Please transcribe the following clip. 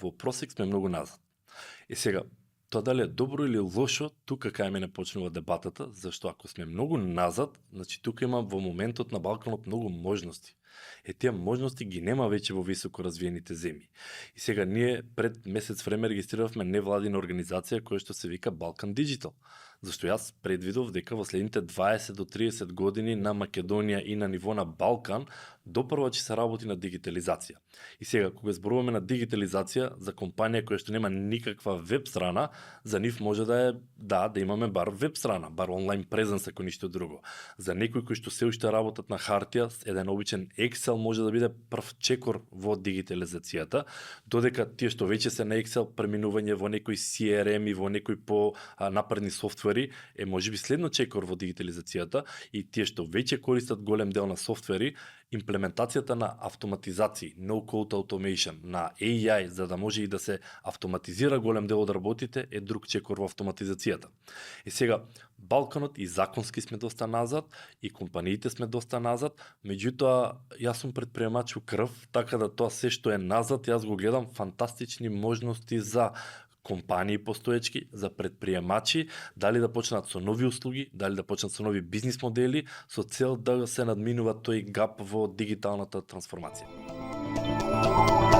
во просек сме многу назад. Сега, тоа дали е добро или лошо, тука кај мене почнува дебатата, зашто ако сме многу назад, значи тука има во моментот на Балканот многу можности. Тие можности ги нема веќе во високо развиените земји. И сега ние пред месец време регистриравме невладина организација која што се вика Balkan Digital. Зашто јас предвидов дека во следните 20 до 30 години на Македонија и на ниво на Балкан допрва ќе се работи на дигитализација. И сега кога зборуваме на дигитализација за компанија која што нема никаква веб страна, за нив може да е да имаме бар веб страна, бар онлайн презенс ако ништо друго. За некои кои што се уште работат на хартија, еден обичен Excel може да биде прв чекор во дигитализацијата, додека тие што веќе се на Excel преминување во некои CRM и во некои по напредни софтвери е можеби следно чекор во дигитализацијата и тие што веќе користат голем дел на софтвери, имплементацијата на автоматизации, no-code automation, на AI, за да може и да се автоматизира голем дел од работите, е друг чекор во автоматизацијата. И сега, Балканот и законски сме доста назад, и компаниите сме доста назад, меѓутоа, јас сум предприемач у крв, така да тоа се што е назад, јас го гледам фантастични можности за компании постоечки, за предприемачи, дали да почнат со нови услуги, дали да почнат со нови бизнис модели, со цел да се надминува тој гап во дигиталната трансформација.